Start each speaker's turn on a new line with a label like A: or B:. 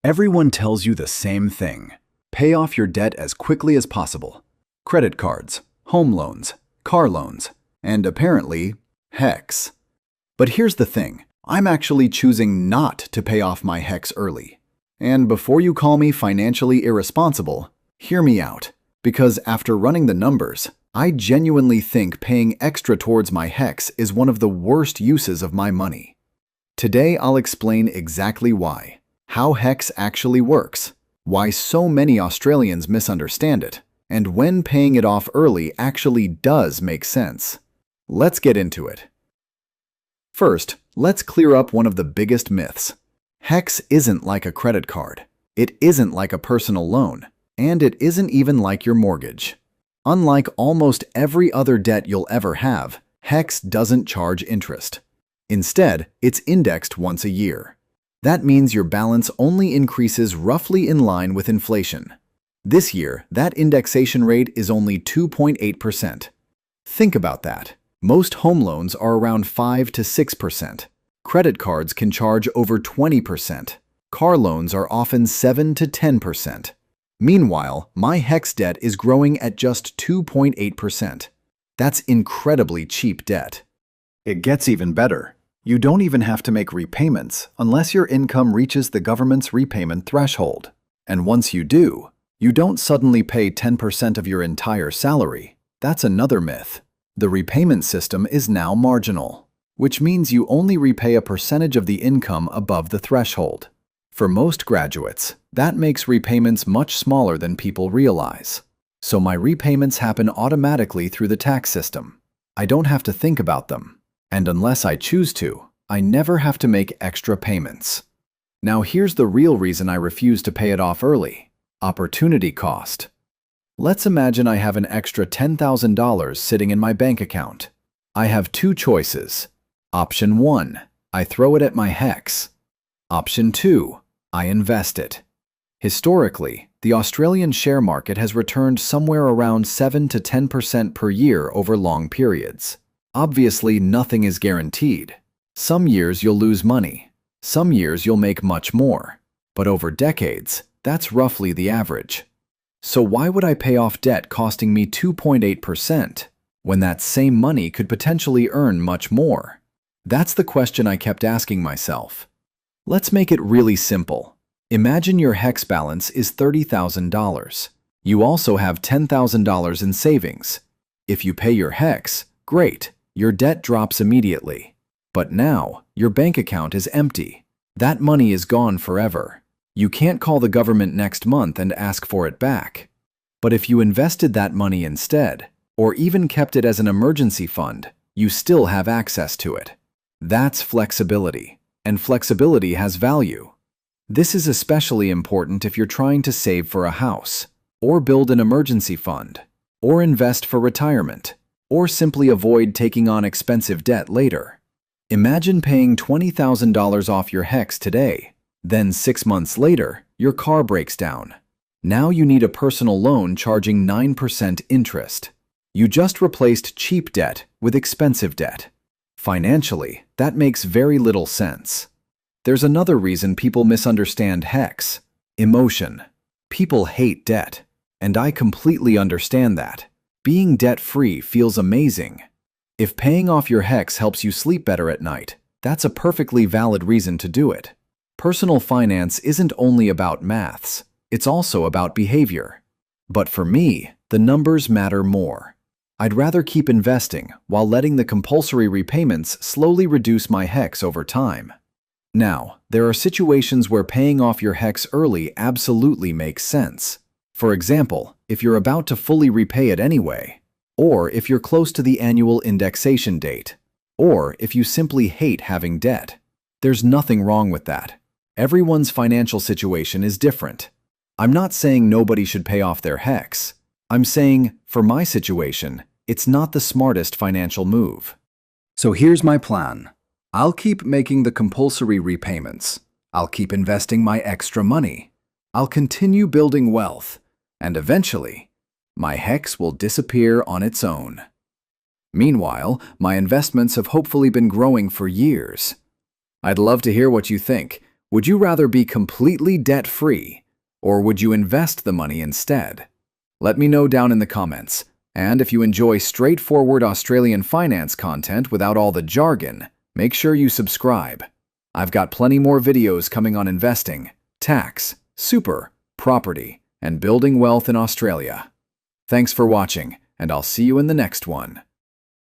A: Everyone tells you the same thing. Pay off your debt as quickly as possible. Credit cards, home loans, car loans, and apparently, HECS. But here's the thing. I'm actually choosing not to pay off my HECS early. And before you call me financially irresponsible, hear me out. Because after running the numbers, I genuinely think paying extra towards my HECS is one of the worst uses of my money. Today I'll explain exactly why, how HECS actually works, why so many Australians misunderstand it, and when paying it off early actually does make sense. Let's get into it. First, let's clear up one of the biggest myths. HECS isn't like a credit card. It isn't like a personal loan. And it isn't even like your mortgage. Unlike almost every other debt you'll ever have, HECS doesn't charge interest. Instead, it's indexed once a year. That means your balance only increases roughly in line with inflation. This year, that indexation rate is only 2.8%. Think about that. Most home loans are around 5 to 6%. Credit cards can charge over 20%. Car loans are often 7 to 10%. Meanwhile, my HECS debt is growing at just 2.8%. That's incredibly cheap debt. It gets even better. You don't even have to make repayments unless your income reaches the government's repayment threshold. And once you do, you don't suddenly pay 10% of your entire salary. That's another myth. The repayment system is now marginal, which means you only repay a percentage of the income above the threshold. For most graduates, that makes repayments much smaller than people realize. So my repayments happen automatically through the tax system. I don't have to think about them. And unless I choose to, I never have to make extra payments. Now here's the real reason I refuse to pay it off early. Opportunity cost. Let's imagine I have an extra $10,000 sitting in my bank account. I have two choices. Option 1, I throw it at my HECS. Option 2, I invest it. Historically, the Australian share market has returned somewhere around 7 to 10% per year over long periods. Obviously, nothing is guaranteed. Some years you'll lose money. Some years you'll make much more. But over decades, that's roughly the average. So why would I pay off debt costing me 2.8% when that same money could potentially earn much more? That's the question I kept asking myself. Let's make it really simple. Imagine your HECS balance is $30,000. You also have $10,000 in savings. If you pay your HECS, great, your debt drops immediately. But now, your bank account is empty. That money is gone forever. You can't call the government next month and ask for it back. But if you invested that money instead, or even kept it as an emergency fund, you still have access to it. That's flexibility. And flexibility has value. This is especially important if you're trying to save for a house, or build an emergency fund, or invest for retirement, or simply avoid taking on expensive debt later. Imagine paying $20,000 off your HECS today. Then 6 months later, your car breaks down. Now you need a personal loan charging 9% interest. You just replaced cheap debt with expensive debt. Financially, that makes very little sense. There's another reason people misunderstand HECS: emotion. People hate debt, and I completely understand that. Being debt-free feels amazing. If paying off your HECS helps you sleep better at night, that's a perfectly valid reason to do it. Personal finance isn't only about maths, it's also about behavior. But for me, the numbers matter more. I'd rather keep investing while letting the compulsory repayments slowly reduce my HECS over time. Now, there are situations where paying off your HECS early absolutely makes sense. For example, if you're about to fully repay it anyway, or if you're close to the annual indexation date, or if you simply hate having debt. There's nothing wrong with that. Everyone's financial situation is different. I'm not saying nobody should pay off their HECS. I'm saying, for my situation, it's not the smartest financial move. So here's my plan. I'll keep making the compulsory repayments. I'll keep investing my extra money. I'll continue building wealth. And eventually, my HECS will disappear on its own. Meanwhile, my investments have hopefully been growing for years. I'd love to hear what you think. Would you rather be completely debt-free, or would you invest the money instead? Let me know down in the comments. And if you enjoy straightforward Australian finance content without all the jargon, make sure you subscribe. I've got plenty more videos coming on investing, tax, super, property, and building wealth in Australia. Thanks for watching, and I'll see you in the next one.